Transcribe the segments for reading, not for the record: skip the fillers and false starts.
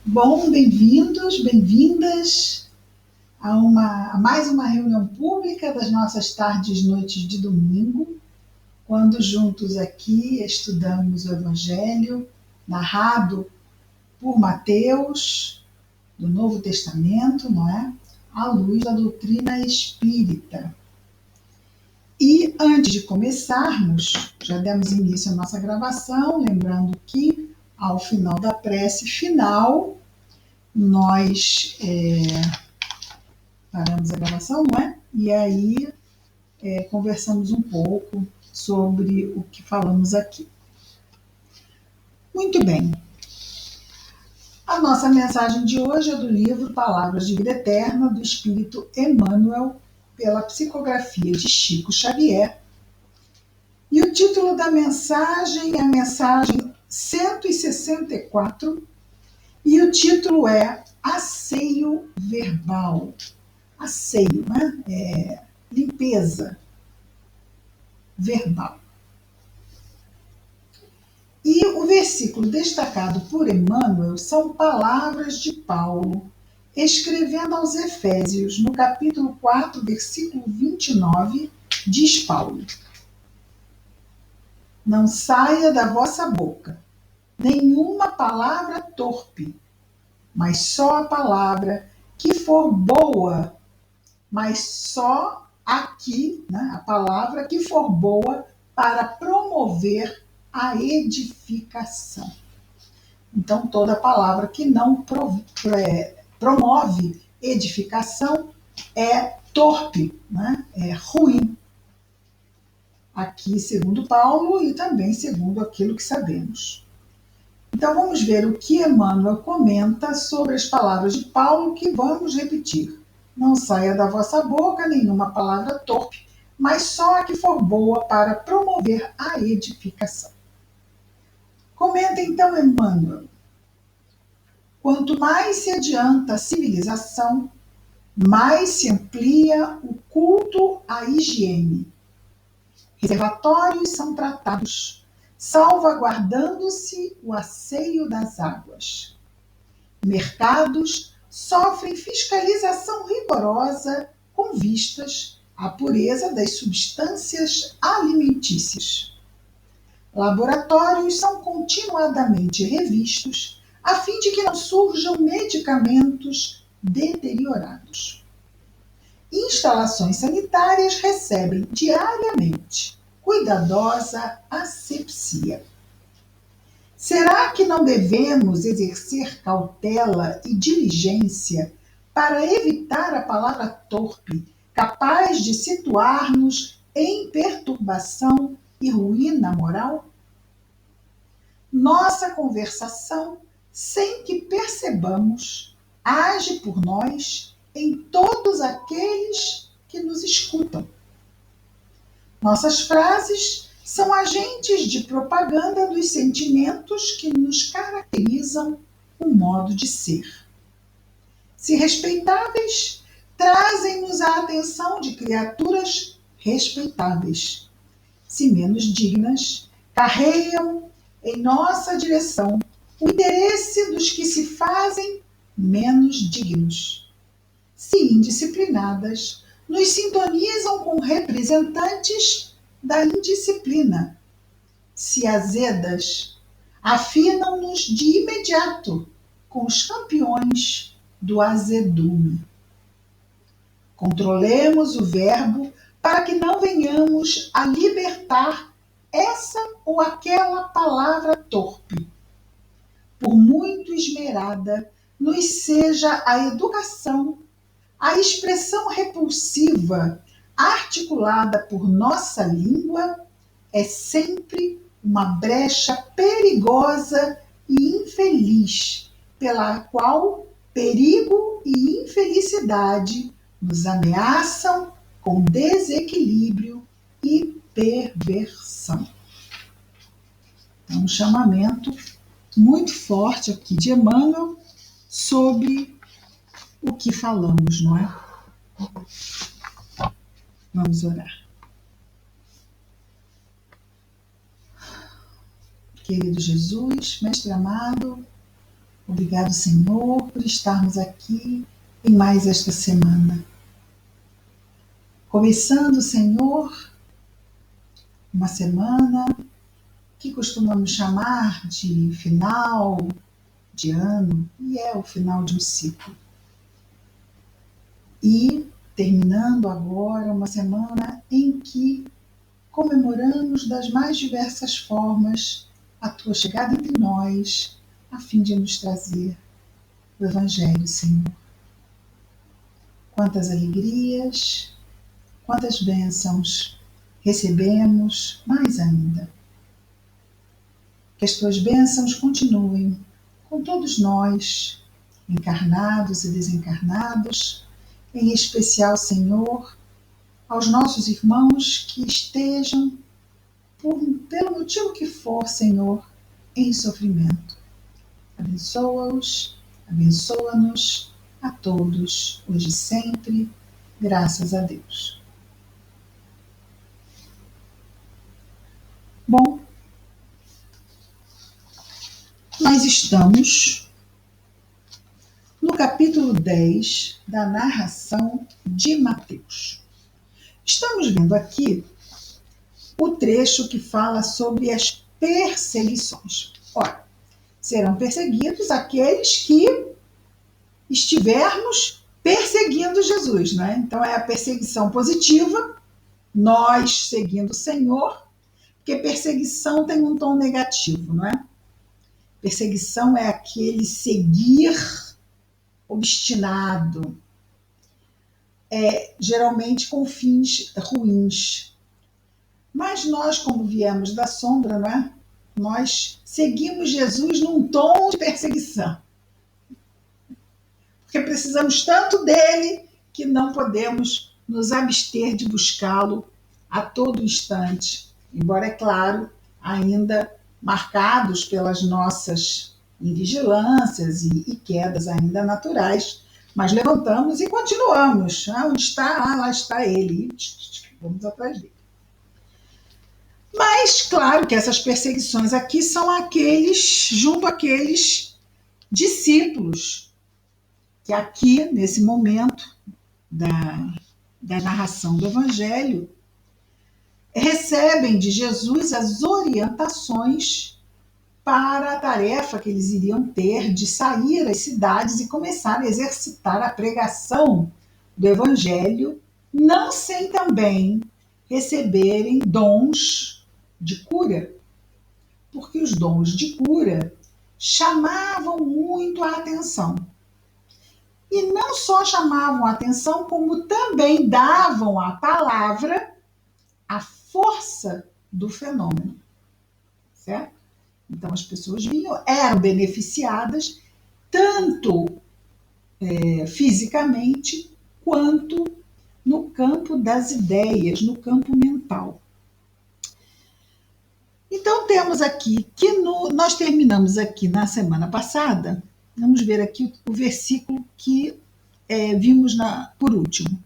Bom, bem-vindos, bem-vindas a mais uma reunião pública das nossas tardes e noites de domingo, quando juntos aqui estudamos o Evangelho narrado por Mateus, do Novo Testamento, não é? À luz da doutrina espírita. E antes de começarmos, já demos início à nossa gravação, lembrando que ao final da prece final, nós paramos a gravação, não é? E aí conversamos um pouco sobre o que falamos aqui. Muito bem. A nossa mensagem de hoje é do livro Palavras de Vida Eterna, do Espírito Emmanuel, pela psicografia de Chico Xavier. E o título da mensagem é a mensagem 164, e o título é Asseio Verbal. Asseio, né? Limpeza verbal. E o versículo destacado por Emmanuel são palavras de Paulo, escrevendo aos Efésios, no capítulo 4, versículo 29, diz Paulo: Não saia da vossa boca nenhuma palavra torpe, mas só a palavra que for boa, mas só aqui, né, a palavra que for boa para promover a edificação. Então, toda palavra que não promove edificação é torpe, né? É ruim. Aqui, segundo Paulo, e também segundo aquilo que sabemos. Então, vamos ver o que Emmanuel comenta sobre as palavras de Paulo, que vamos repetir. Não saia da vossa boca nenhuma palavra torpe, mas só a que for boa para promover a edificação. Comenta então Emmanuel: quanto mais se adianta a civilização, mais se amplia o culto à higiene. Reservatórios são tratados, salvaguardando-se o asseio das águas. Mercados sofrem fiscalização rigorosa com vistas à pureza das substâncias alimentícias. Laboratórios são continuadamente revistos a fim de que não surjam medicamentos deteriorados. Instalações sanitárias recebem diariamente cuidadosa asepsia. Será que não devemos exercer cautela e diligência para evitar a palavra torpe, capaz de situar-nos em perturbação e ruína moral? Nossa conversação, sem que percebamos, age por nós em todos aqueles que nos escutam. Nossas frases são agentes de propaganda dos sentimentos que nos caracterizam o modo de ser. Se respeitáveis, trazem-nos a atenção de criaturas respeitáveis. Se menos dignas, carregam em nossa direção o interesse dos que se fazem menos dignos. Se indisciplinadas, nos sintonizam com representantes da indisciplina. Se azedas, afinam-nos de imediato com os campeões do azedume. Controlemos o verbo para que não venhamos a libertar essa ou aquela palavra torpe. Por muito esmerada nos seja a educação, a expressão repulsiva articulada por nossa língua é sempre uma brecha perigosa e infeliz, pela qual perigo e infelicidade nos ameaçam com desequilíbrio e perversão. É um chamamento muito forte aqui de Emmanuel sobre o que falamos, não é? Vamos orar. Querido Jesus, Mestre amado, Obrigado, Senhor, por estarmos aqui em mais esta semana. Começando, Senhor, uma semana que costumamos chamar de final de ano, e é o final de um ciclo. E terminando agora uma semana em que comemoramos das mais diversas formas a tua chegada entre nós, a fim de nos trazer o Evangelho, Senhor. Quantas alegrias, quantas bênçãos recebemos, mais ainda. Que as tuas bênçãos continuem com todos nós, encarnados e desencarnados, em especial, Senhor, aos nossos irmãos que estejam, pelo motivo que for, Senhor, em sofrimento. Abençoa-os, abençoa-nos a todos, hoje e sempre, graças a Deus. Bom, nós estamos no capítulo 10 da narração de Mateus. Estamos vendo aqui o trecho que fala sobre as perseguições. Ora, serão perseguidos aqueles que estivermos perseguindo Jesus, né? Então é a perseguição positiva, nós seguindo o Senhor, porque perseguição tem um tom negativo, não é? Perseguição é aquele seguir obstinado, geralmente com fins ruins. Mas nós, como viemos da sombra, não é? Nós seguimos Jesus num tom de perseguição. Porque precisamos tanto dele que não podemos nos abster de buscá-lo a todo instante. Embora, é claro, ainda marcados pelas nossas invigilâncias e quedas ainda naturais, mas levantamos e continuamos. Onde está? Lá está ele. Vamos atrás dele. Mas, claro que essas perseguições aqui são junto àqueles discípulos que aqui, nesse momento da narração do Evangelho, recebem de Jesus as orientações para a tarefa que eles iriam ter de sair às cidades e começar a exercitar a pregação do Evangelho, não sem também receberem dons de cura, porque os dons de cura chamavam muito a atenção. E não só chamavam a atenção, como também davam à palavra a força do fenômeno, certo? Então as pessoas vinham, eram beneficiadas tanto fisicamente quanto no campo das ideias, no campo mental. Então temos aqui que nós terminamos aqui na semana passada, vamos ver aqui o versículo que vimos por último.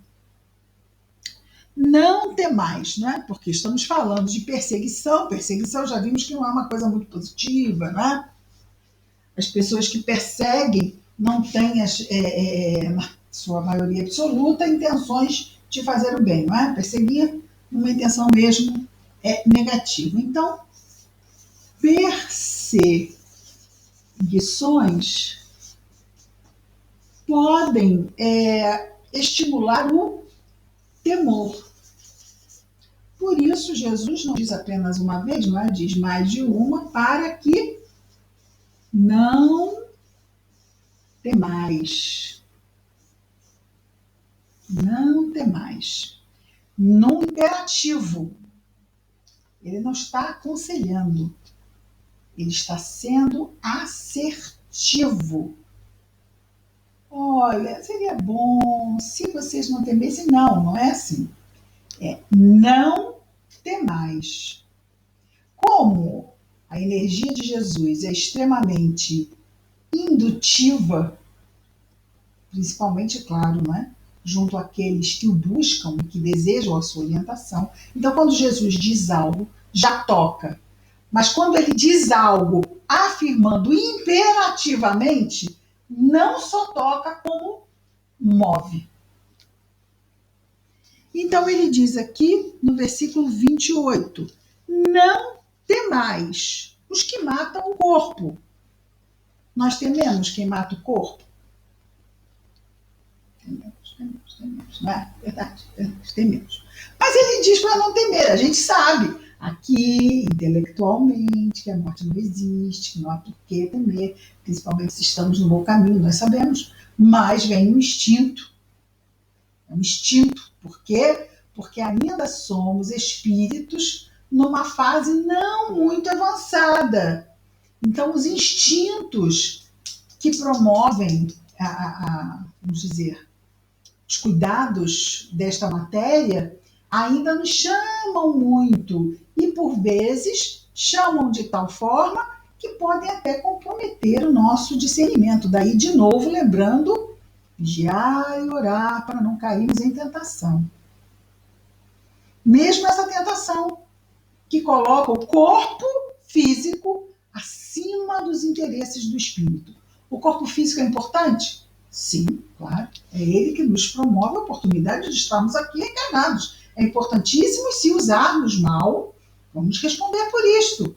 Não temais, né? Porque estamos falando de perseguição. Perseguição já vimos que não é uma coisa muito positiva, né? As pessoas que perseguem não têm, na sua maioria absoluta, intenções de fazer o bem, não é? Perseguir uma intenção mesmo negativa. Então, perseguições podem estimular o temor. Por isso, Jesus não diz apenas uma vez, não é? Diz mais de uma, para que não temais. Não temais. No imperativo. Ele não está aconselhando. Ele está sendo assertivo. Olha, seria bom se vocês não temessem. Não é assim. Não temais. Como a energia de Jesus é extremamente indutiva, principalmente, claro, não é? Junto àqueles que o buscam e que desejam a sua orientação. Então, quando Jesus diz algo, já toca. Mas quando ele diz algo afirmando imperativamente, não só toca como move. Então ele diz aqui no versículo 28, não temais os que matam o corpo. Nós tememos quem mata o corpo? Tememos, não é? Verdade, tememos. Mas ele diz para não temer, a gente sabe aqui, intelectualmente, que a morte não existe, que não há por que temer, principalmente se estamos no bom caminho, nós sabemos, mas vem um instinto. É um instinto. Por quê? Porque ainda somos espíritos numa fase não muito avançada. Então, os instintos que promovem, vamos dizer, os cuidados desta matéria ainda nos chamam muito e, por vezes, chamam de tal forma que podem até comprometer o nosso discernimento. Daí, de novo, lembrando, vigiar e orar para não cairmos em tentação. Mesmo essa tentação que coloca o corpo físico acima dos interesses do espírito. O corpo físico é importante? Sim, claro. É ele que nos promove a oportunidade de estarmos aqui encarnados. É importantíssimo e se usarmos mal, vamos responder por isto.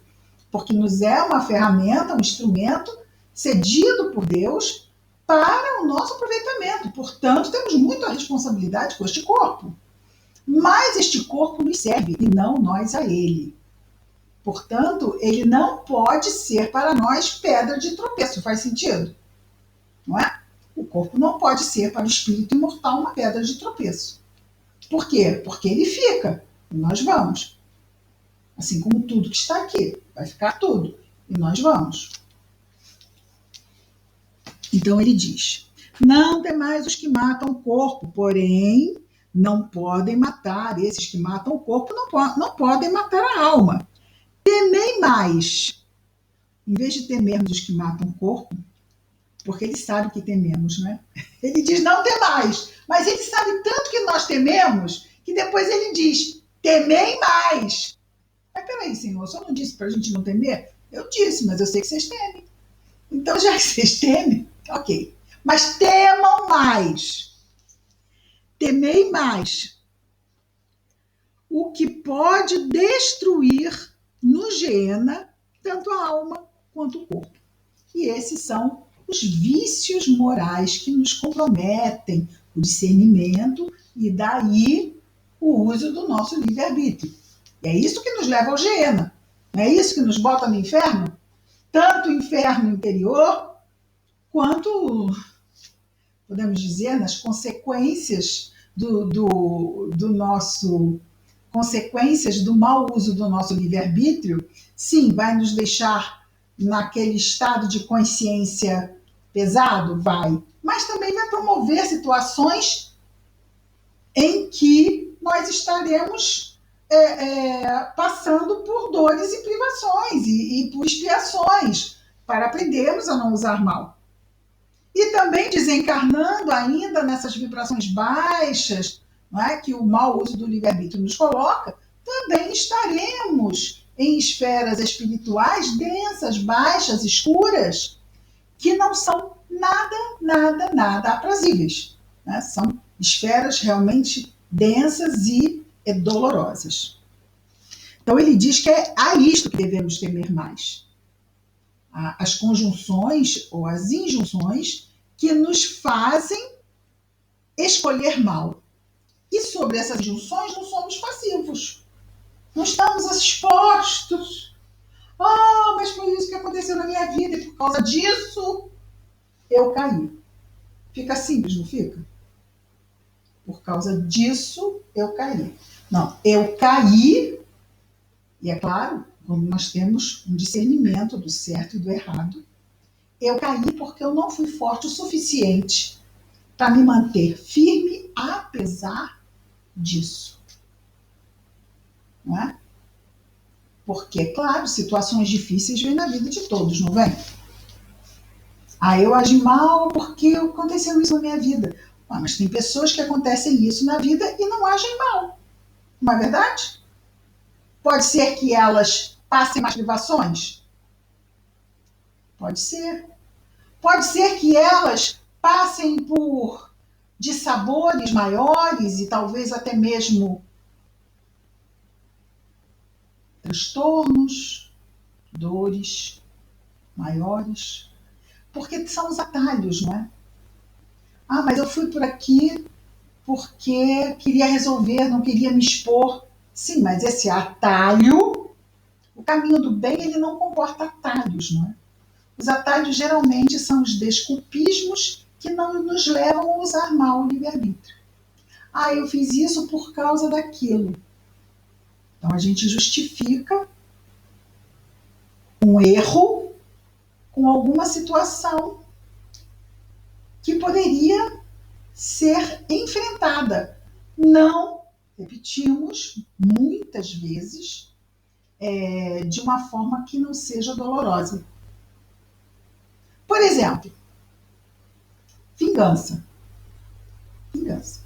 Porque nos é uma ferramenta, um instrumento cedido por Deus para o nosso aproveitamento. Portanto, temos muita responsabilidade com este corpo. Mas este corpo nos serve e não nós a ele. Portanto, ele não pode ser para nós pedra de tropeço. Faz sentido? Não é? O corpo não pode ser para o espírito imortal uma pedra de tropeço. Por quê? Porque ele fica e nós vamos. Assim como tudo que está aqui. Vai ficar tudo e nós vamos. Então ele diz, não temais os que matam o corpo, porém não podem matar, esses que matam o corpo não podem matar a alma. Temei mais, em vez de temermos os que matam o corpo, porque ele sabe que tememos, né? Ele diz, não temais, mas ele sabe tanto que nós tememos, que depois ele diz, temei mais. Mas peraí, Senhor, só não disse para a gente não temer? Eu disse, mas eu sei que vocês temem. Então, já que vocês temem, ok. Mas temam mais. Temei mais. O que pode destruir no Geena tanto a alma quanto o corpo. E esses são os vícios morais que nos comprometem o discernimento e daí o uso do nosso livre-arbítrio. E é isso que nos leva ao Geena. Não é isso que nos bota no inferno? Tanto o inferno interior, quanto, podemos dizer, nas consequências do nosso consequências do mau uso do nosso livre-arbítrio, sim, vai nos deixar naquele estado de consciência pesado? Vai. Mas também vai promover situações em que nós estaremos passando por dores e privações e por expiações para aprendermos a não usar mal. E também desencarnando ainda nessas vibrações baixas, não é, que o mau uso do livre-arbítrio nos coloca, também estaremos em esferas espirituais densas, baixas, escuras, que não são nada aprazíveis. Né? São esferas realmente densas e dolorosas. Então ele diz que é a isto que devemos temer mais. As conjunções ou as injunções que nos fazem escolher mal. E sobre essas injunções não somos passivos. Não estamos expostos. Mas foi isso que aconteceu na minha vida e por causa disso eu caí. Fica simples, não fica? Por causa disso eu caí. Não, eu caí, e é claro, como nós temos um discernimento do certo e do errado, eu caí porque eu não fui forte o suficiente para me manter firme apesar disso. Não é? Porque, claro, situações difíceis vêm na vida de todos, não vem? Eu agi mal porque aconteceu isso na minha vida. Mas tem pessoas que acontecem isso na vida e não agem mal. Não é verdade? Pode ser que elas passem mais privações? Pode ser. Pode ser que elas passem por dissabores maiores e talvez até mesmo transtornos, dores maiores, porque são os atalhos, não é? Ah, mas eu fui por aqui porque queria resolver, não queria me expor. Sim, mas esse atalho, o caminho do bem, ele não comporta atalhos, não é? Os atalhos geralmente são os desculpismos que não nos levam a usar mal o livre-arbítrio. Ah, eu fiz isso por causa daquilo. Então a gente justifica um erro com alguma situação que poderia ser enfrentada. Não, repetimos, muitas vezes, de uma forma que não seja dolorosa. Por exemplo, vingança. Vingança.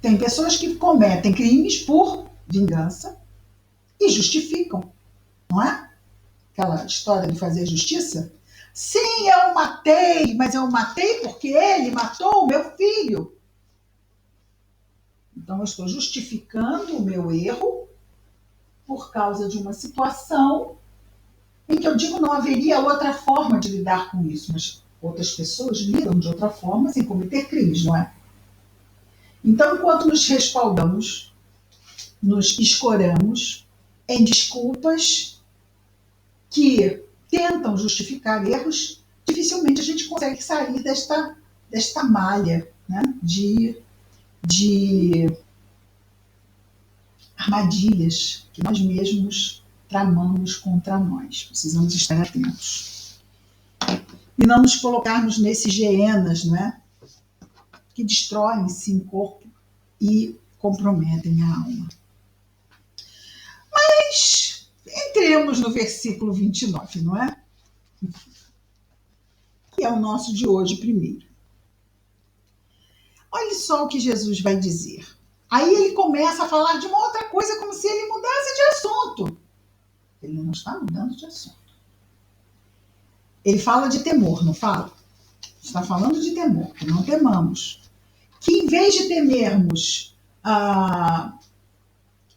Tem pessoas que cometem crimes por vingança e justificam, não é? Aquela história de fazer justiça. Sim, eu matei, mas eu matei porque ele matou o meu filho. Então, eu estou justificando o meu erro por causa de uma situação em que eu digo não haveria outra forma de lidar com isso, mas outras pessoas lidam de outra forma sem cometer crimes, não é? Então, enquanto nos respaldamos, nos escoramos em desculpas que tentam justificar erros, dificilmente a gente consegue sair desta malha, né, de armadilhas que nós mesmos tramamos contra nós. Precisamos estar atentos. E não nos colocarmos nesses hienas, não é? Que destroem-se em corpo e comprometem a alma. Mas entremos no versículo 29, não é? Que é o nosso de hoje primeiro. Olha só o que Jesus vai dizer. Aí ele começa a falar de uma outra coisa, como se ele mudasse de assunto. Ele não está mudando de assunto. Ele fala de temor, não fala? Está falando de temor, que não temamos. Que em vez de temermos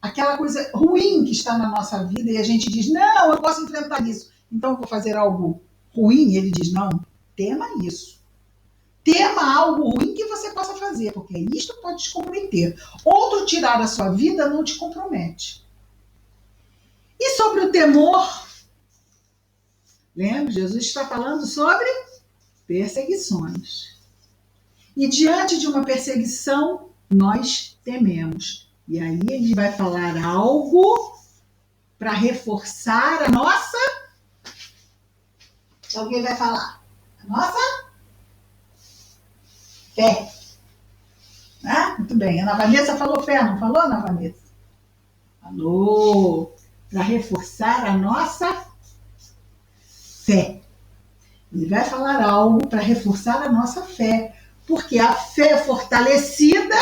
aquela coisa ruim que está na nossa vida e a gente diz, não, eu posso enfrentar isso, então eu vou fazer algo ruim, ele diz, não, tema isso. Tema algo ruim que você possa fazer, porque isto pode te comprometer. Outro tirar a sua vida não te compromete. E sobre o temor, lembra? Jesus está falando sobre perseguições. E diante de uma perseguição, nós tememos. E aí ele vai falar algo para reforçar a nossa... Então o que ele vai falar? A nossa fé. Né? Muito bem. A Ana Vanessa falou fé, não falou, Ana Vanessa? Falou. Para reforçar a nossa fé. Ele vai falar algo para reforçar a nossa fé. Porque a fé fortalecida,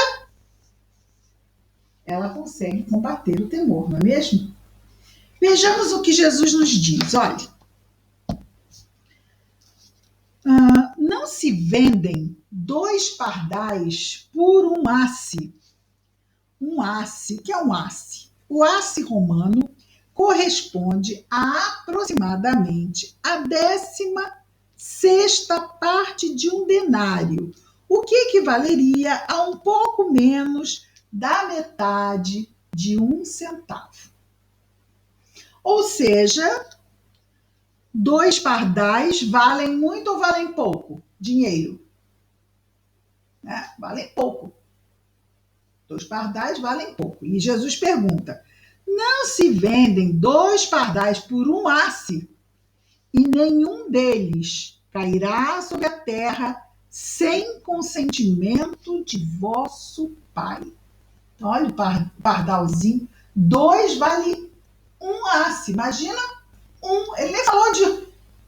ela consegue combater o temor, não é mesmo? Vejamos o que Jesus nos diz. Olha. Não se vendem 2 pardais por um asse. Um asse, o que é um asse? O asse romano corresponde a aproximadamente a 16ª parte de um denário, o que equivaleria a um pouco menos da metade de 1 centavo. Ou seja, 2 pardais valem muito ou valem pouco? Dinheiro. Valem pouco. 2 pardais valem pouco. E Jesus pergunta, não se vendem 2 pardais por um asse, e nenhum deles cairá sobre a terra sem consentimento de vosso Pai. Então, olha o pardalzinho. 2 vale um asse. Imagina ele nem falou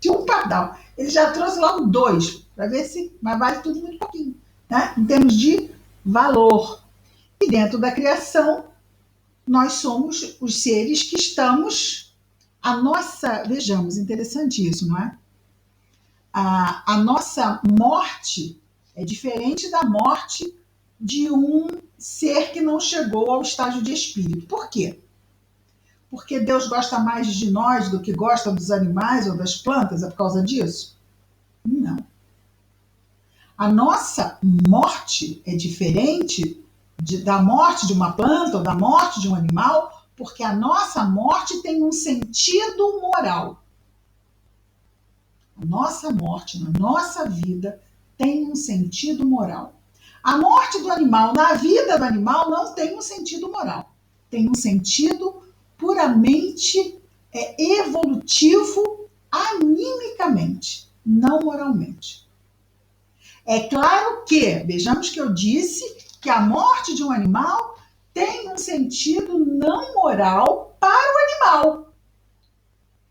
de um pardal. Ele já trouxe logo 2, para ver se... Mas vale tudo muito pouquinho, né? Em termos de valor. E dentro da criação, nós somos os seres que estamos, vejamos, interessante isso, não é? A nossa morte é diferente da morte de um ser que não chegou ao estágio de espírito. Por quê? Porque Deus gosta mais de nós do que gosta dos animais ou das plantas? É por causa disso? Não. A nossa morte é diferente da morte de uma planta ou da morte de um animal, porque a nossa morte tem um sentido moral. A nossa morte, na nossa vida, tem um sentido moral. A morte do animal, na vida do animal, não tem um sentido moral. Tem um sentido puramente evolutivo, animicamente, não moralmente. É claro que, vejamos que eu disse que a morte de um animal tem um sentido não moral para o animal.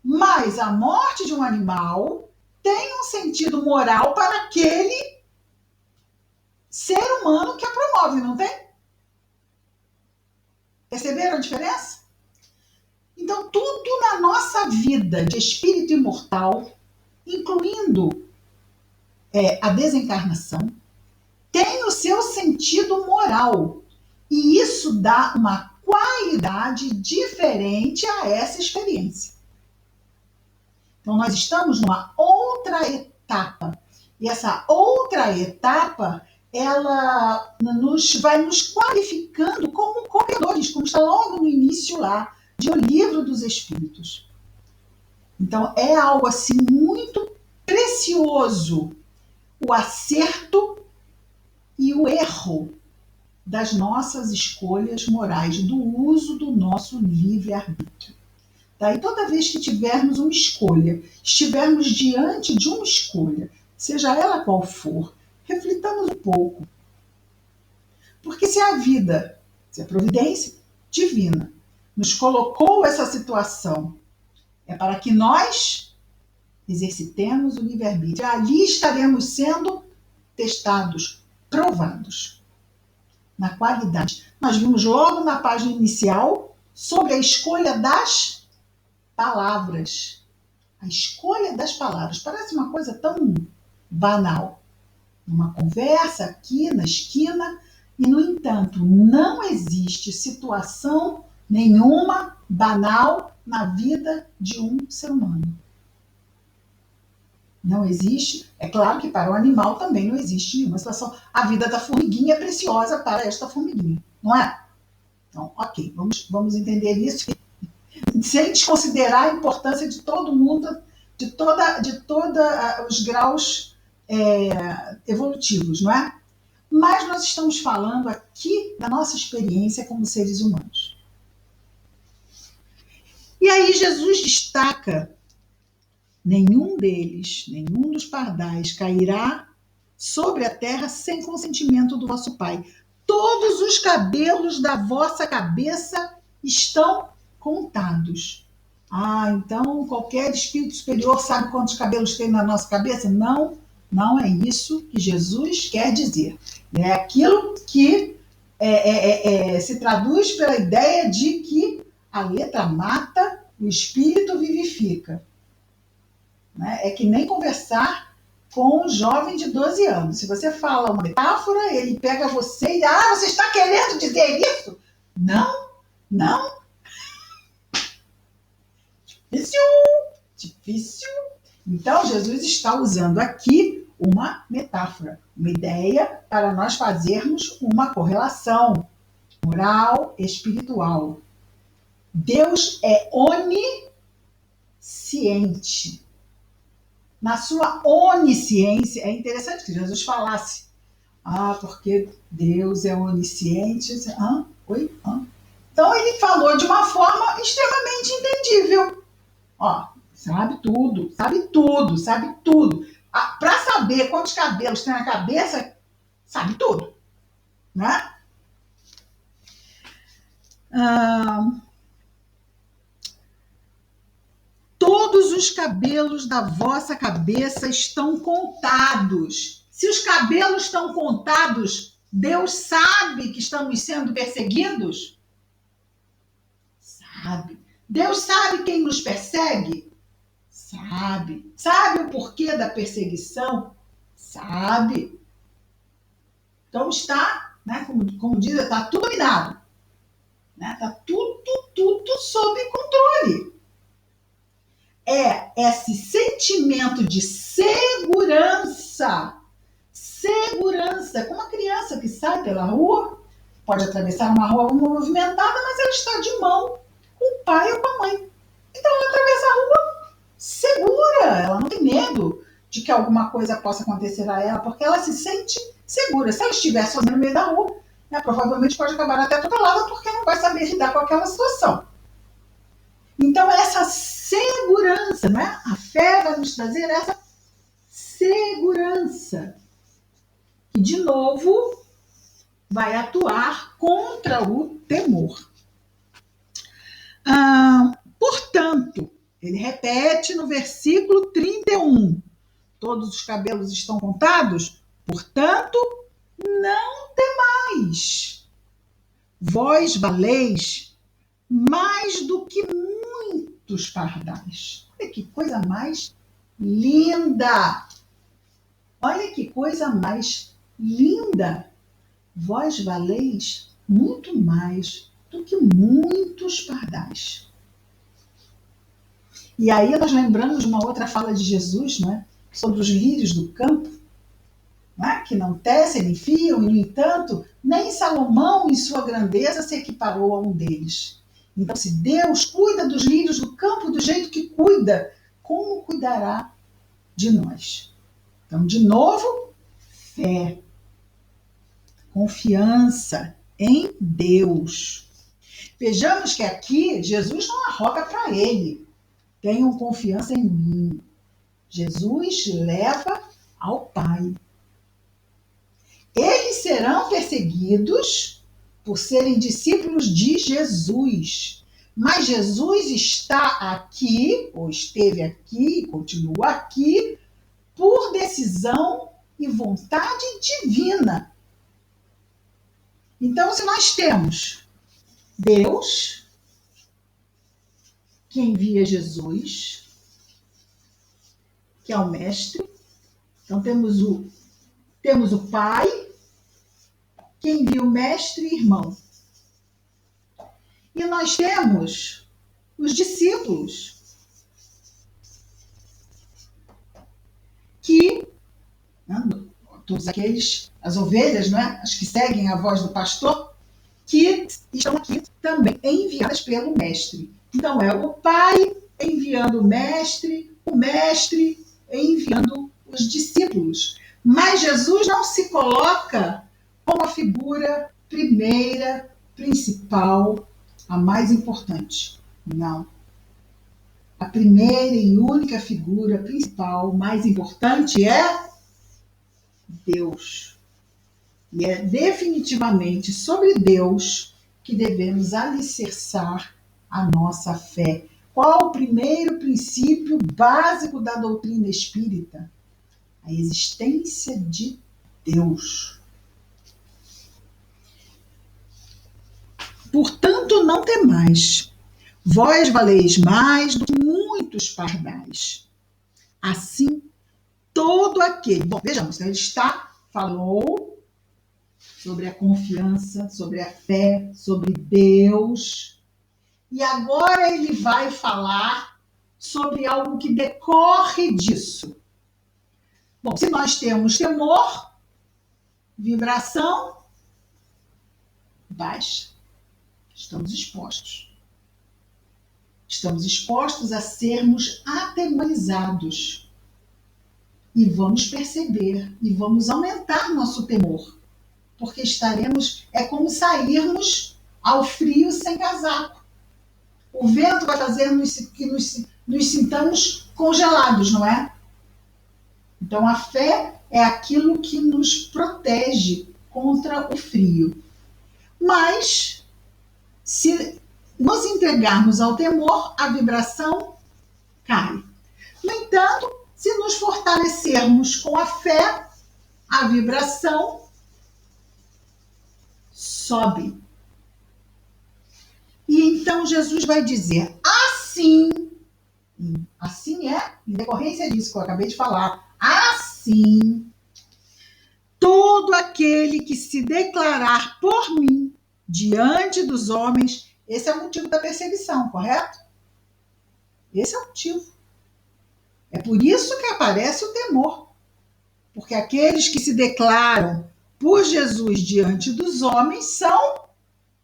Mas a morte de um animal tem um sentido moral para aquele ser humano que a promove, não tem? Perceberam a diferença? Então, tudo na nossa vida de espírito imortal, incluindo a desencarnação, tem o seu sentido moral. E isso dá uma qualidade diferente a essa experiência. Então, nós estamos numa outra etapa. E essa outra etapa, ela vai nos qualificando como corredores, como está logo no início lá, de O Livro dos Espíritos. Então, é algo assim muito precioso o acerto e o erro das nossas escolhas morais, do uso do nosso livre-arbítrio. Tá? E toda vez que tivermos uma escolha, estivermos diante de uma escolha, seja ela qual for, reflitamos um pouco. Porque se a vida, se a providência divina nos colocou essa situação, é para que nós exercitemos o livre-arbítrio. Ali estaremos sendo testados, provados na qualidade. Nós vimos logo na página inicial sobre a escolha das palavras. A escolha das palavras. Parece uma coisa tão banal. Uma conversa aqui na esquina e, no entanto, não existe situação nenhuma banal na vida de um ser humano. Não existe. É claro que para o animal também não existe nenhuma situação. A vida da formiguinha é preciosa para esta formiguinha, não é? Então, ok, vamos entender isso sem desconsiderar a importância de todo mundo, de todos os graus evolutivos, não é? Mas nós estamos falando aqui da nossa experiência como seres humanos. E aí Jesus destaca: nenhum deles, nenhum dos pardais cairá sobre a terra sem consentimento do vosso Pai. Todos os cabelos da vossa cabeça estão contados. Ah, então qualquer espírito superior sabe quantos cabelos tem na nossa cabeça? Não, não é isso que Jesus quer dizer. É aquilo que se traduz pela ideia de que a letra mata, o espírito vivifica. É que nem conversar com um jovem de 12 anos. Se você fala uma metáfora, ele pega você e diz: ah, você está querendo dizer isso? Não, não. Difícil. Então, Jesus está usando aqui uma metáfora, uma ideia para nós fazermos uma correlação moral, espiritual. Deus é onisciente. Na sua onisciência, é interessante que Jesus falasse: ah, porque Deus é onisciente. Oi? Então ele falou de uma forma extremamente entendível. Ó, sabe tudo, sabe tudo, sabe tudo. Para saber quantos cabelos tem na cabeça, sabe tudo, né? Todos os cabelos da vossa cabeça estão contados. Se os cabelos estão contados, Deus sabe que estamos sendo perseguidos? Sabe. Deus sabe quem nos persegue? Sabe. Sabe o porquê da perseguição? Sabe. Então está, né, como diz, está tudo dominado. Né? Está tudo sob controle. É esse sentimento de segurança. Segurança. Como uma criança que sai pela rua, pode atravessar uma rua movimentada, mas ela está de mão com o pai ou com a mãe. Então ela atravessa a rua segura. Ela não tem medo de que alguma coisa possa acontecer a ela, porque ela se sente segura. Se ela estiver sozinha no meio da rua, né, provavelmente pode acabar até atropelada, porque não vai saber lidar com aquela situação. Então, essa segurança, né? A fé vai nos trazer essa segurança. E, de novo, vai atuar contra o temor. Portanto, ele repete no versículo 31. Todos os cabelos estão contados? Portanto, não temais. Vós valeis mais do que muitos pardais. Olha que coisa mais linda! Olha que coisa mais linda! Vós valeis muito mais do que muitos pardais. E aí nós lembramos de uma outra fala de Jesus, não é? Sobre os lírios do campo, não é? Que não tecem nem fiam, e no entanto, nem Salomão em sua grandeza se equiparou a um deles. Então, se Deus cuida dos lírios do campo do jeito que cuida, como cuidará de nós? Então, de novo, fé, confiança em Deus. Vejamos que aqui Jesus não arroga para ele. Tenham confiança em mim. Jesus leva ao Pai. Eles serão perseguidos por serem discípulos de Jesus. Mas Jesus está aqui, ou esteve aqui, continua aqui, por decisão e vontade divina. Então, se nós temos Deus, que envia Jesus, que é o Mestre, então temos o Pai, que envia o Mestre e irmão. E nós temos os discípulos, que, né, todos aqueles, as ovelhas, né, as que seguem a voz do pastor, que estão aqui também enviadas pelo Mestre. Então é o Pai enviando o Mestre enviando os discípulos. Mas Jesus não se coloca como a figura primeira, principal, a mais importante. Não. A primeira e única figura principal, mais importante é Deus. E é definitivamente sobre Deus que devemos alicerçar a nossa fé. Qual o primeiro princípio básico da doutrina espírita? A existência de Deus. Portanto, não temais. Vós valeis mais do que muitos pardais. Assim, todo aquele... Bom, vejamos, ele falou sobre a confiança, sobre a fé, sobre Deus. E agora ele vai falar sobre algo que decorre disso. Bom, se nós temos temor, vibração baixa. Estamos expostos. Estamos expostos a sermos atemorizados. E vamos perceber, e vamos aumentar nosso temor. Porque é como sairmos ao frio sem casaco. O vento vai fazer que nos sintamos congelados, não é? Então a fé é aquilo que nos protege contra o frio. Mas, se nos entregarmos ao temor, a vibração cai. No entanto, se nos fortalecermos com a fé, a vibração sobe. E então Então Jesus vai dizer, assim é, em decorrência disso que eu acabei de falar, assim, todo aquele que se declarar por mim diante dos homens, esse é o motivo da perseguição, correto? Esse é o motivo. É por isso que aparece o temor. Porque aqueles que se declaram por Jesus diante dos homens são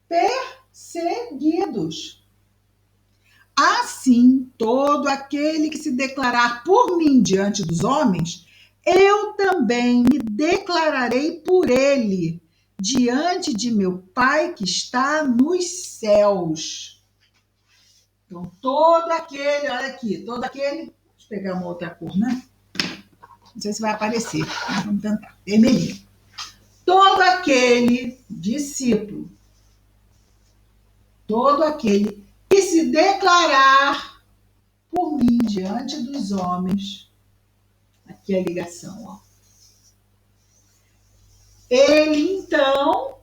perseguidos. Assim, todo aquele que se declarar por mim diante dos homens, eu também me declararei por ele diante de meu Pai que está nos céus. Então, todo aquele, olha aqui, todo aquele, deixa eu pegar uma outra cor, né? Não sei se vai aparecer, mas vamos tentar. Vermelhinho. Todo aquele discípulo, todo aquele que se declarar por mim diante dos homens, aqui a ligação, ó. Ele então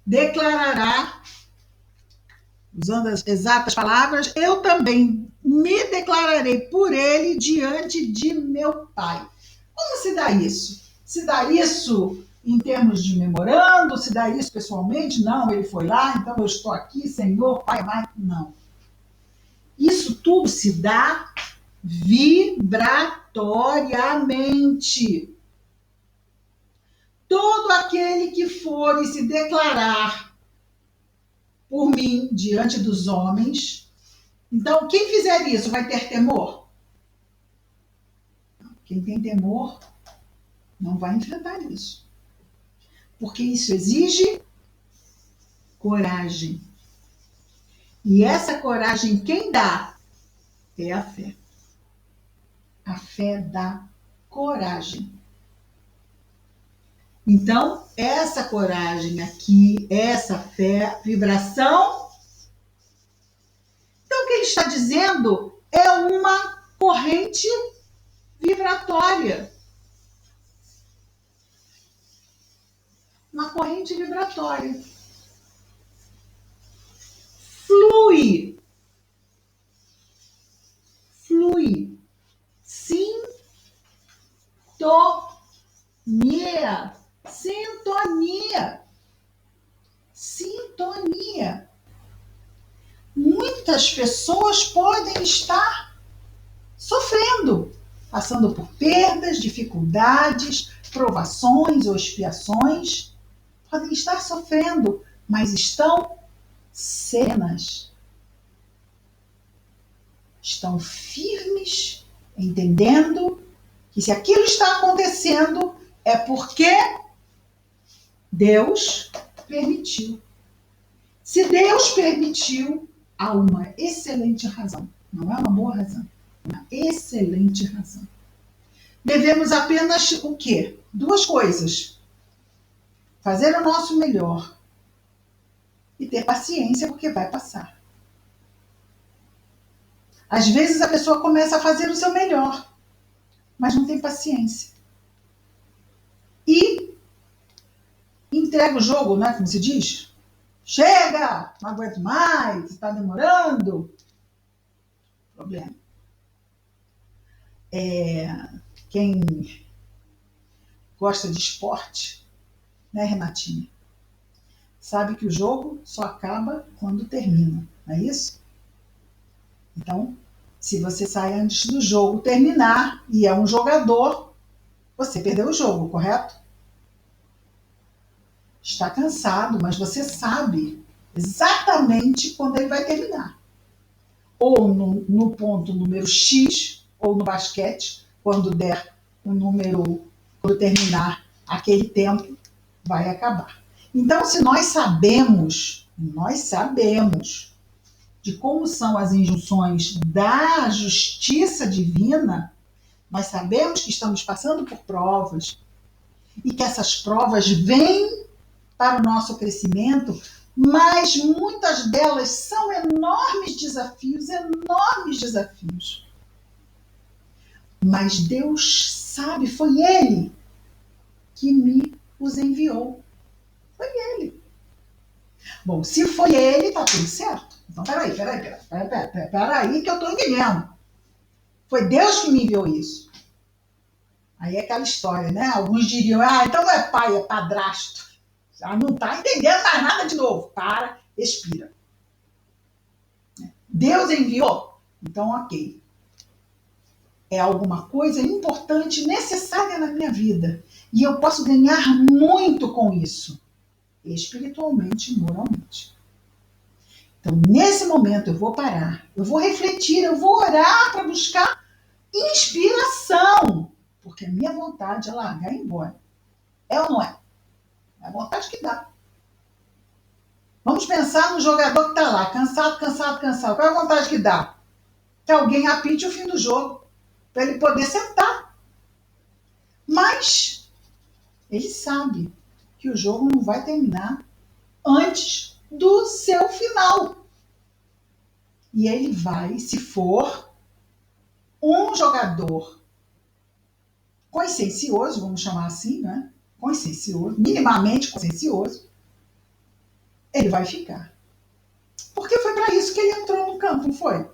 declarará, usando as exatas palavras, eu também me declararei por ele diante de meu Pai. Como se dá isso? Se dá isso em termos de memorando? Se dá isso pessoalmente? Não, ele foi lá, então eu estou aqui, Senhor, Pai, Mãe. Não. Isso tudo se dá vibratoriamente. Todo aquele que for e se declarar por mim diante dos homens, então quem fizer isso vai ter temor? Quem tem temor não vai enfrentar isso. Porque isso exige coragem. E essa coragem quem dá? É a fé. A fé dá coragem. Então, essa coragem aqui, essa fé, vibração. Então, o que ele está dizendo é uma corrente vibratória. Uma corrente vibratória. Flui. Flui. Sintonia. Sintonia. Sintonia. Muitas pessoas podem estar sofrendo, passando por perdas, dificuldades, provações ou expiações. Podem estar sofrendo, mas estão serenas. Estão firmes, entendendo que se aquilo está acontecendo é porque Deus permitiu. Se Deus permitiu, há uma excelente razão. Não é uma boa razão, é uma excelente razão. Devemos apenas o quê? Duas coisas. Fazer o nosso melhor e ter paciência, porque vai passar. Às vezes a pessoa começa a fazer o seu melhor, mas não tem paciência. E entrega o jogo, né? Como se diz? Chega! Não aguento mais, está demorando. Problema. Quem gosta de esporte, né, Renatinha? Sabe que o jogo só acaba quando termina, não é isso? Então, se você sai antes do jogo terminar e é um jogador, você perdeu o jogo, correto? Está cansado, mas você sabe exatamente quando ele vai terminar. Ou no ponto número X, ou no basquete, quando der o número, quando terminar aquele tempo, vai acabar. Então, se nós sabemos de como são as injunções da justiça divina, nós sabemos que estamos passando por provas e que essas provas vêm para o nosso crescimento, mas muitas delas são enormes desafios. Mas Deus sabe, foi Ele que me os enviou. Foi Ele. Bom, se foi ele, tá tudo certo. Então, peraí, que eu tô entendendo. Foi Deus que me enviou isso. Aí é aquela história, né? Alguns diriam, então não é pai, é padrasto. Já não tá entendendo mais nada de novo. Para, respira. Deus enviou? Então, ok. É alguma coisa importante, necessária na minha vida. E eu posso ganhar muito com isso, espiritualmente e moralmente. Então, nesse momento, eu vou parar, eu vou refletir, eu vou orar para buscar inspiração, porque a minha vontade é largar e ir embora. É ou não é? É a vontade que dá. Vamos pensar no jogador que está lá, cansado. Qual é a vontade que dá? Que alguém apite o fim do jogo, para ele poder sentar. Mas ele sabe que o jogo não vai terminar antes do seu final. E ele vai, se for um jogador consciencioso, vamos chamar assim, né? Consciencioso, minimamente consciencioso, ele vai ficar. Porque foi para isso que ele entrou no campo, não foi?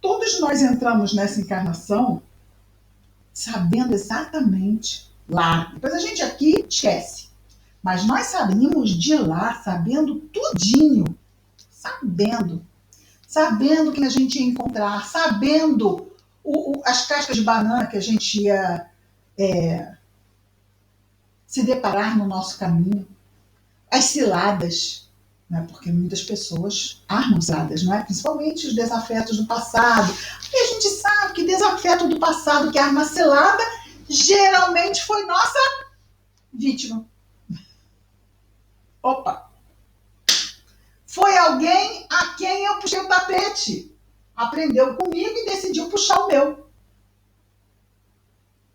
Todos nós entramos nessa encarnação sabendo exatamente lá. Depois a gente aqui esquece. Mas nós saímos de lá sabendo tudinho. Sabendo que a gente ia encontrar, sabendo as cascas de banana que a gente ia se deparar no nosso caminho, as ciladas, né? Porque muitas pessoas armam ciladas, não é? Principalmente os desafetos do passado. E a gente sabe que desafeto do passado que arma cilada geralmente foi nossa vítima. Opa! Foi alguém a quem eu puxei o tapete. Aprendeu comigo e decidiu puxar o meu.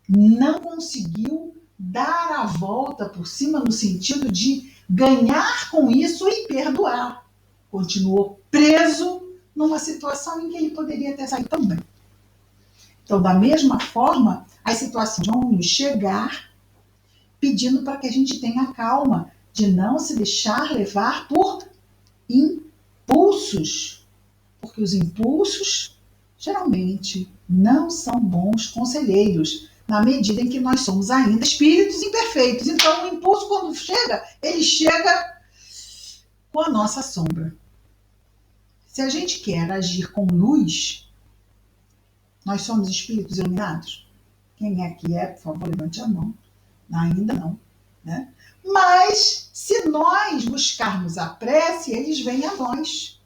Não conseguiu dar a volta por cima no sentido de ganhar com isso e perdoar. Continuou preso numa situação em que ele poderia ter saído também. Então, da mesma forma, as situações vão nos chegar pedindo para que a gente tenha calma de não se deixar levar por impulsos. Porque os impulsos, geralmente, não são bons conselheiros, na medida em que nós somos ainda espíritos imperfeitos. Então, o impulso, quando chega, ele chega com a nossa sombra. Se a gente quer agir com luz, nós somos espíritos iluminados? Quem é que é, por favor, levante a mão. Ainda não, né? Mas, se nós buscarmos a prece, eles vêm a nós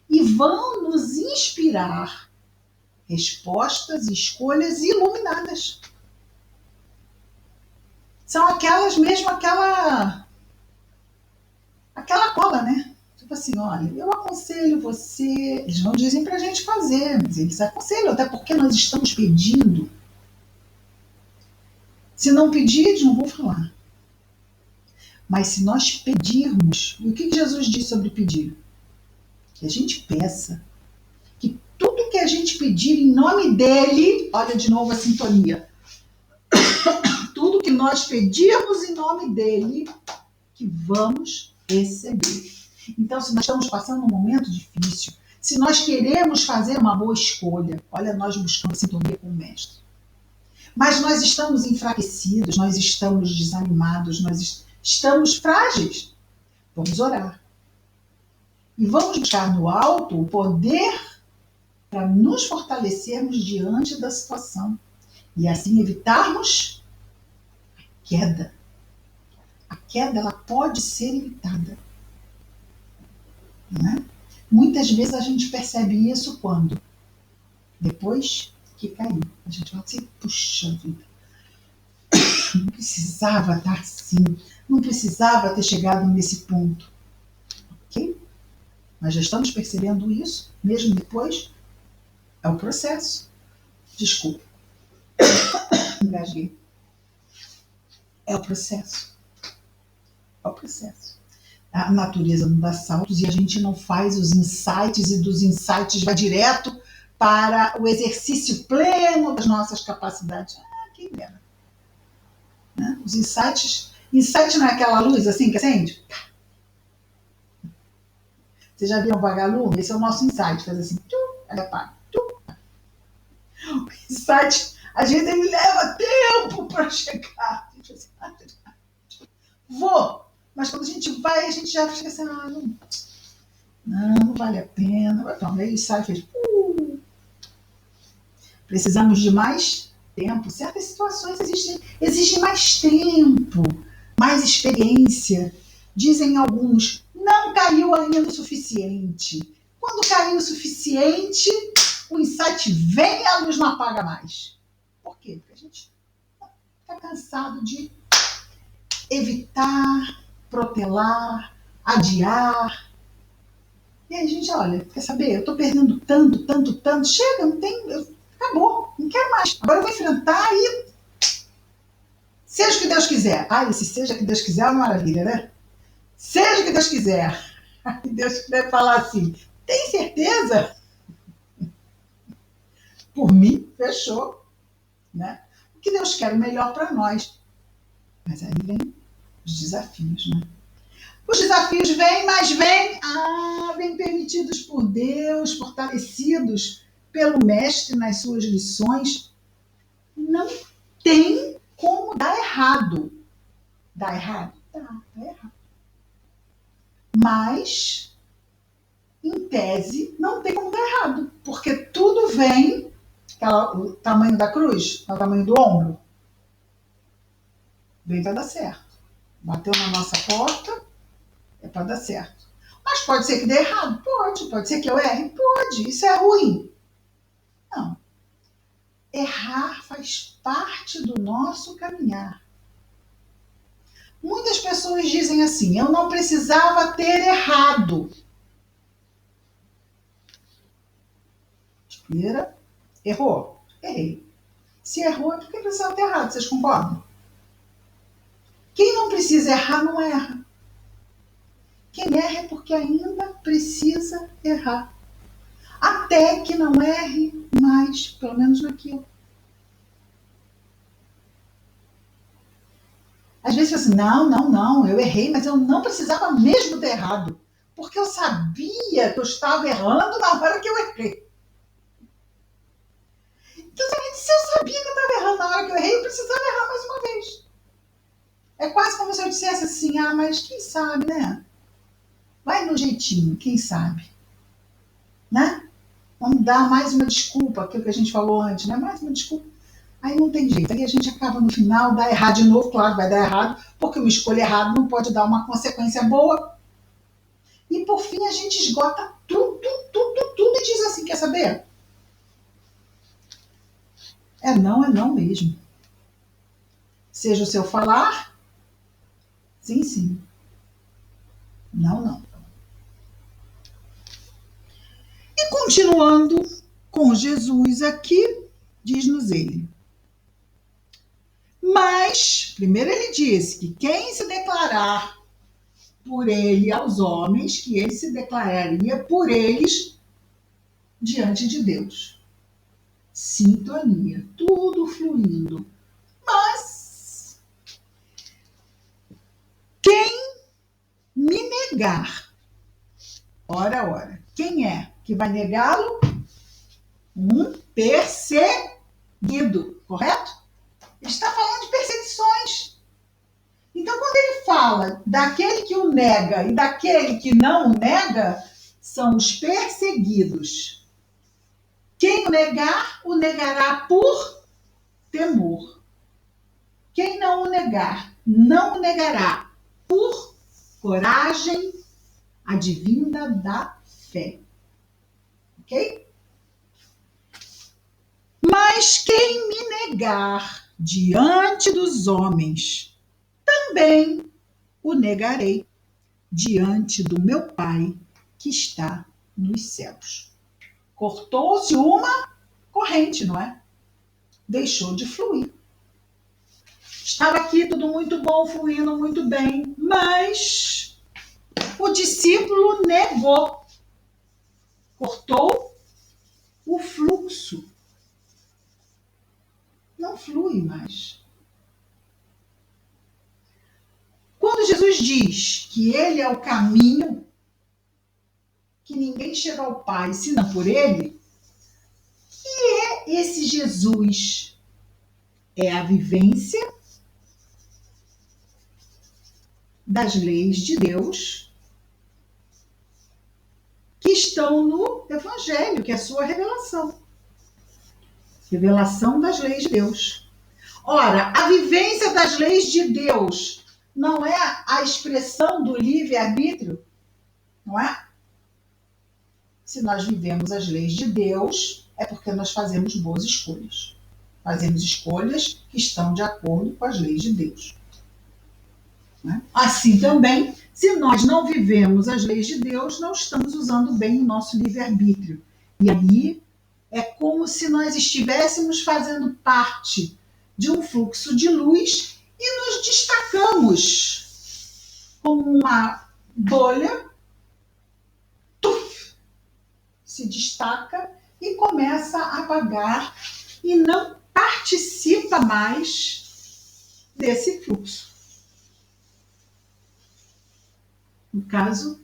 e vão nos inspirar respostas e escolhas iluminadas. São aquelas mesmo, aquela cola, né? Tipo assim, olha, eu aconselho você. Eles não dizem pra gente fazer, mas eles aconselham, até porque nós estamos pedindo. Se não pedir, eles não vão falar. Mas se nós pedirmos, e o que Jesus diz sobre pedir? Que a gente peça. Que tudo que a gente pedir em nome dele, olha de novo a sintonia. Tudo que nós pedirmos em nome dele, que vamos receber. Então, se nós estamos passando um momento difícil, se nós queremos fazer uma boa escolha, olha, nós buscando sintonia com o mestre. Mas nós estamos enfraquecidos, nós estamos desanimados, nós estamos frágeis. Vamos orar. E vamos buscar no alto o poder para nos fortalecermos diante da situação. E assim evitarmos a queda. A queda, ela pode ser evitada. Não é? Muitas vezes a gente percebe isso quando? Depois que caiu. A gente fala assim, puxa vida, não precisava estar assim, não precisava ter chegado nesse ponto. Ok? Mas já estamos percebendo isso, mesmo depois, é o processo. Desculpa. Engasguei. É o processo. É o processo. A natureza não dá saltos e a gente não faz os insights e dos insights vai direto para o exercício pleno das nossas capacidades. Quem dera. Né? Os insights... Insight não é aquela luz assim que acende? Vocês já viram vagalume? Esse é o nosso insight, faz assim, aí apaga. O insight, às vezes ele leva tempo para chegar. A gente assim, vou, mas quando a gente vai, a gente já fica assim, não vale a pena. Então, aí sai e fez, precisamos de mais tempo. Certas situações exigem mais tempo, mais experiência. Dizem alguns, não caiu ainda o suficiente. Quando caiu o suficiente, o insight vem e a luz não apaga mais. Por quê? Porque a gente está cansado de evitar, protelar, adiar. E aí a gente, olha, quer saber? Eu estou perdendo tanto. Chega, não tem... Acabou, não quero mais. Agora eu vou enfrentar e seja o que Deus quiser. Esse seja o que Deus quiser é uma maravilha, né? Seja o que Deus quiser. Aí Deus deve falar assim, tem certeza? Por mim, fechou. Né? O que Deus quer o melhor para nós. Mas aí vem os desafios, né? Os desafios vêm, mas vêm permitidos por Deus, fortalecidos pelo Mestre nas suas lições. Não tem como dar errado. Dá errado? Dá errado. Mas, em tese, não tem como dar errado. Porque tudo vem, o tamanho da cruz, o tamanho do ombro, vem para dar certo. Bateu na nossa porta, é para dar certo. Mas pode ser que dê errado? Pode ser que eu erre? Pode. Isso é ruim? Não. Errar faz parte do nosso caminhar. Muitas pessoas dizem assim, eu não precisava ter errado. Errou? Errei. Se errou, é porque precisava ter errado. Vocês concordam? Quem não precisa errar, não erra. Quem erra é porque ainda precisa errar. Até que não erre mais, pelo menos naquilo. Às vezes assim, não, eu errei, mas eu não precisava mesmo ter errado. Porque eu sabia que eu estava errando na hora que eu errei. Então, se eu sabia que eu estava errando na hora que eu errei, eu precisava errar mais uma vez. É quase como se eu dissesse assim, mas quem sabe, né? Vai no jeitinho, quem sabe. Né? Vamos dar mais uma desculpa, aquilo que a gente falou antes, né? Mais uma desculpa. Aí não tem jeito. Aí a gente acaba no final, dá errado de novo, claro, vai dar errado, porque uma escolha errada não pode dar uma consequência boa. E por fim a gente esgota tudo e diz assim, quer saber? É não mesmo. Seja o seu falar, sim. Não. E continuando com Jesus aqui, diz-nos ele. Mas, primeiro ele disse que quem se declarar por ele aos homens, que ele se declararia por eles diante de Deus. Sintonia, tudo fluindo. Mas, quem me negar, ora, quem é que vai negá-lo? Um perseguido, correto? Ele está falando de perseguições. Então, quando ele fala daquele que o nega e daquele que não o nega, são os perseguidos. Quem o negar, o negará por temor. Quem não o negar, não o negará por coragem advinda da fé. Ok? Mas quem me negar diante dos homens, também o negarei diante do meu Pai que está nos céus. Cortou-se uma corrente, não é? Deixou de fluir. Estava aqui tudo muito bom, fluindo muito bem, mas o discípulo negou. Cortou o fluxo. Não flui mais. Quando Jesus diz que ele é o caminho, ninguém chega ao Pai senão por ele, esse Jesus é a vivência das leis de Deus que estão no Evangelho, que é a sua revelação. Revelação das leis de Deus. Ora, a vivência das leis de Deus não é a expressão do livre-arbítrio? Não é? Se nós vivemos as leis de Deus, é porque nós fazemos boas escolhas. Fazemos escolhas que estão de acordo com as leis de Deus. Né? Assim também, se nós não vivemos as leis de Deus, não estamos usando bem o nosso livre-arbítrio. E aí é como se nós estivéssemos fazendo parte de um fluxo de luz e nos destacamos como uma bolha, se destaca e começa a apagar e não participa mais desse fluxo. No caso,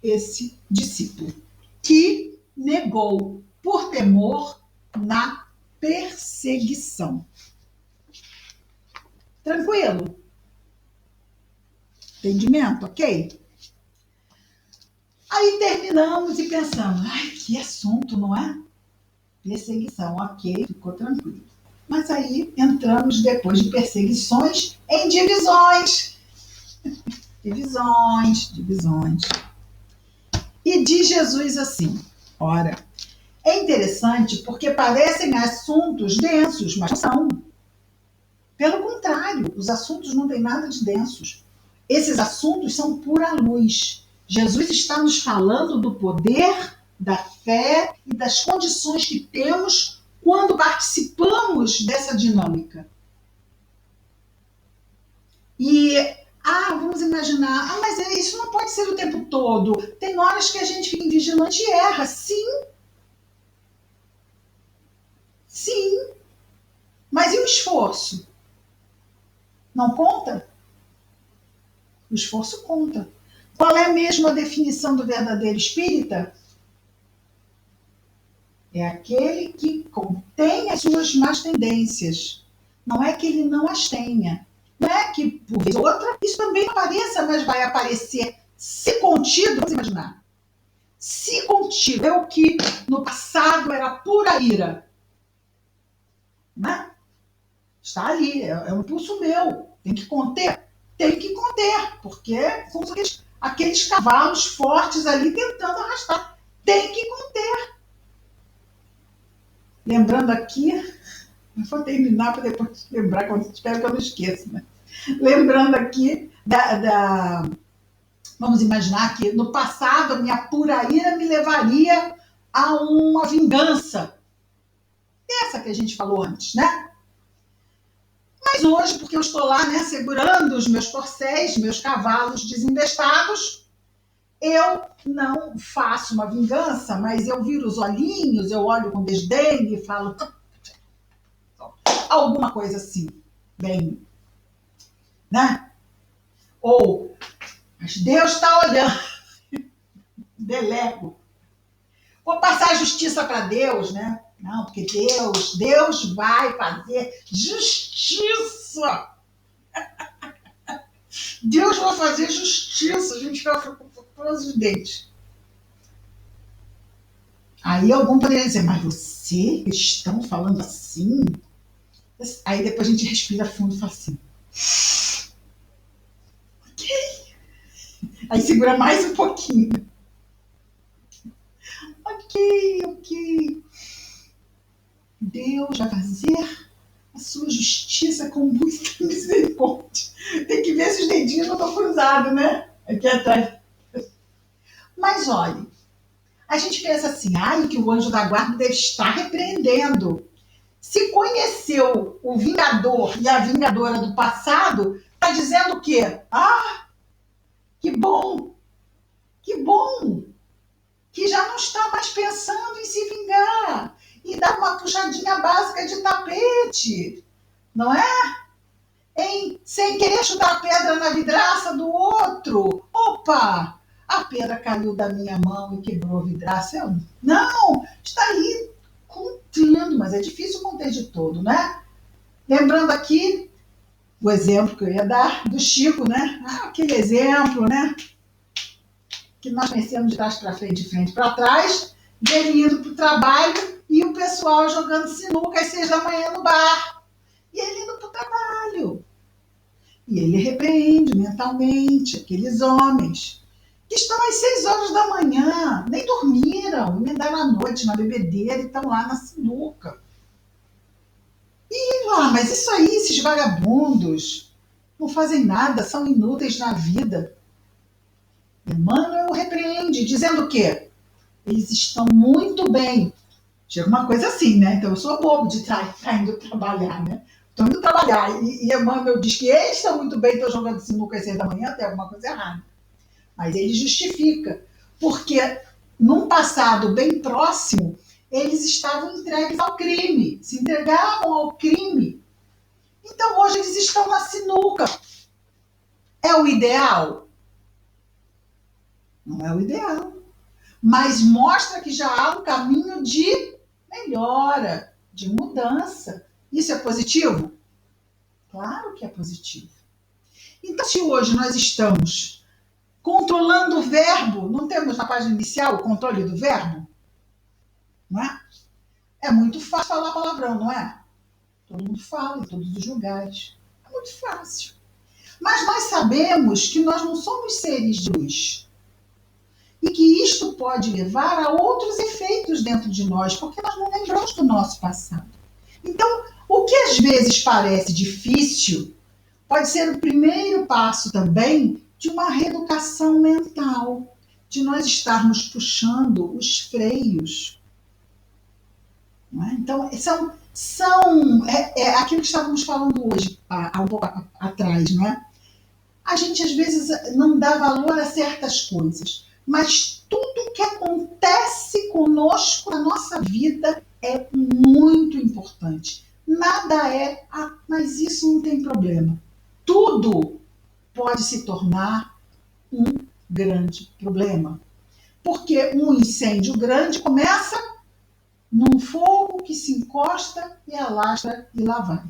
esse discípulo, que negou por temor na perseguição. Tranquilo? Entendimento, ok? Aí terminamos e pensamos, ai, que assunto, não é? Perseguição, ok, ficou tranquilo. Mas aí entramos, depois de perseguições, em divisões. Divisões. E diz Jesus assim, ora, é interessante porque parecem assuntos densos, mas não são. Pelo contrário, os assuntos não têm nada de densos. Esses assuntos são pura luz. Jesus está nos falando do poder, da fé e das condições que temos quando participamos dessa dinâmica. E, vamos imaginar, mas isso não pode ser o tempo todo. Tem horas que a gente fica vigilante e erra. Sim. Mas e o esforço? Não conta? O esforço conta. Qual é mesmo a definição do verdadeiro espírita? É aquele que contém as suas más tendências. Não é que ele não as tenha. Não é que, por vez ou outra, isso também apareça, mas vai aparecer se contido. Vamos imaginar. Se contido. É o que no passado era pura ira. Né? Está ali. É um impulso meu. Tem que conter? Tem que conter. Porque são aqueles cavalos fortes ali tentando arrastar. Tem que conter. Lembrando aqui, vou terminar para depois lembrar, espero que eu não esqueça, né? Lembrando aqui vamos imaginar que no passado a minha pura ira me levaria a uma vingança. Essa que a gente falou antes, né? Mas hoje, porque eu estou lá, né, segurando os meus corcéis, meus cavalos desembestados, eu não faço uma vingança, mas eu viro os olhinhos, eu olho com desdém e falo alguma coisa assim, bem, né? Ou, mas Deus está olhando, delego. Vou passar a justiça para Deus, né? Não, porque Deus vai fazer justiça. Deus vai fazer justiça. A gente vai para os dentes. Aí algum poderia dizer, mas você, cristão, falando assim? Aí depois a gente respira fundo e fala assim. Ok. Aí segura mais um pouquinho. Ok. Deus vai fazer a sua justiça com muita misericórdia. Tem que ver se os dedinhos não estão cruzados, né? Aqui atrás. Mas olha, a gente pensa assim, que o anjo da guarda deve estar repreendendo. Se conheceu o vingador e a vingadora do passado, está dizendo o quê? Que bom! Que já não está mais pensando em se vingar e dar uma puxadinha básica de tapete, não é? Sem querer chutar a pedra na vidraça do outro. Opa! a pedra caiu da minha mão e quebrou a vidraça. Não, está aí contendo, mas é difícil conter de todo, né? Lembrando aqui o exemplo que eu ia dar do Chico, né? Aquele exemplo, né? Que nós conhecemos de trás para frente, de frente para trás, dele indo para o trabalho e o pessoal jogando sinuca às 6 da manhã no bar. E ele indo para o trabalho. E ele repreende mentalmente aqueles homens que estão às 6 horas da manhã, nem dormiram, emendaram a noite na bebedeira e estão lá na sinuca. E lá, mas isso aí, esses vagabundos, não fazem nada, são inúteis na vida. Emmanuel repreende, dizendo o quê? Eles estão muito bem. Chega uma coisa assim, né? Então eu sou bobo de estar indo trabalhar, né? Estou indo trabalhar. E Emmanuel diz que eles estão muito bem, estão jogando sinuca às 6 da manhã, tem alguma coisa errada. Mas ele justifica. Porque num passado bem próximo, eles estavam entregues ao crime, se entregavam ao crime. Então hoje eles estão na sinuca. É o ideal? Não é o ideal. Mas mostra que já há um caminho de melhora, de mudança. Isso é positivo? Claro que é positivo. Então, se hoje nós estamos controlando o verbo, não temos na página inicial o controle do verbo? Não é? É muito fácil falar palavrão, não é? Todo mundo fala em todos os lugares. É muito fácil. Mas nós sabemos que nós não somos seres de luz. E que isto pode levar a outros efeitos dentro de nós, porque nós não lembramos do nosso passado. Então, o que às vezes parece difícil, pode ser o primeiro passo também de uma reeducação mental, de nós estarmos puxando os freios. Não é? Então, é aquilo que estávamos falando hoje, há um pouco atrás, não é? A gente às vezes não dá valor a certas coisas, mas tudo que acontece conosco na nossa vida é muito importante. Nada é, mas isso não tem problema. Tudo pode se tornar um grande problema. Porque um incêndio grande começa num fogo que se encosta e alastra e lá vai.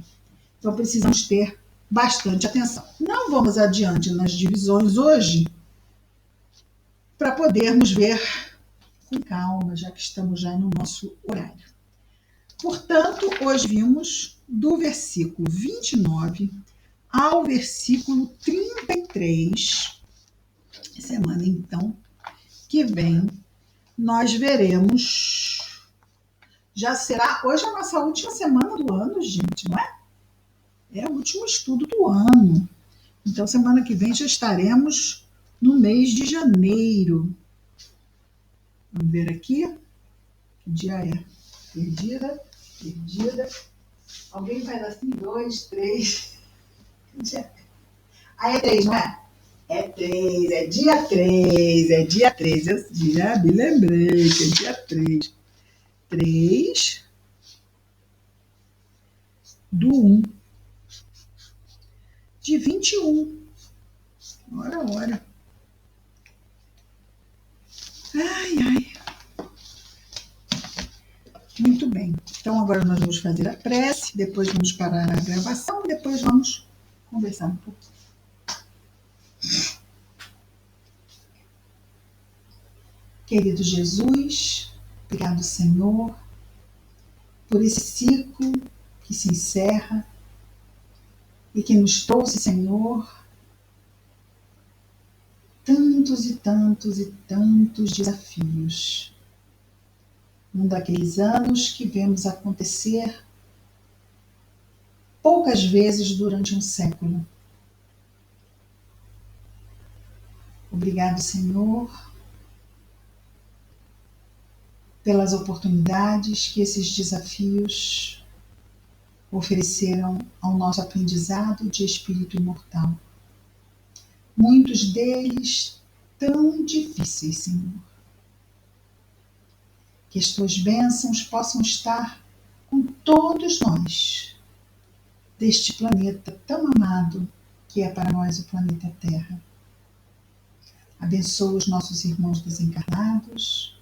Então precisamos ter bastante atenção. Não vamos adiante nas divisões hoje para podermos ver com calma, já que estamos já no nosso horário. Portanto, hoje vimos do versículo 29 ao versículo 33. Semana, então, que vem, nós veremos. Já será hoje a nossa última semana do ano, gente, não é? É o último estudo do ano. Então, semana que vem já estaremos no mês de janeiro. Vamos ver aqui. Que dia é? Perdida. Alguém faz assim, 2, 3. É 3, não é? É 3, é dia 3. Eu já me lembrei que é dia 3. 3 do 1 de 21. Ora. Ai. Muito bem. Então agora nós vamos fazer a prece, depois vamos parar a gravação e depois vamos conversar um pouco. Querido Jesus, obrigado, Senhor, por esse ciclo que se encerra e que nos trouxe, Senhor, tantos e tantos desafios. Um daqueles anos que vemos acontecer poucas vezes durante um século. Obrigado, Senhor, pelas oportunidades que esses desafios ofereceram ao nosso aprendizado de espírito imortal. Muitos deles tão difíceis, Senhor. Que as tuas bênçãos possam estar com todos nós, deste planeta tão amado que é para nós o planeta Terra. Abençoa os nossos irmãos desencarnados.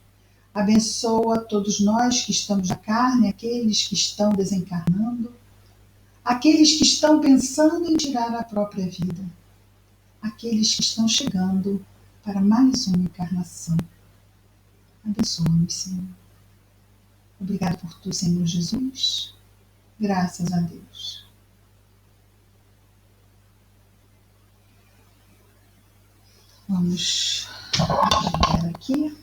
Abençoa todos nós que estamos na carne, aqueles que estão desencarnando, aqueles que estão pensando em tirar a própria vida, aqueles que estão chegando para mais uma encarnação. Abençoa-nos, Senhor. Obrigado por tu, Senhor Jesus. Graças a Deus. Vamos desligar aqui.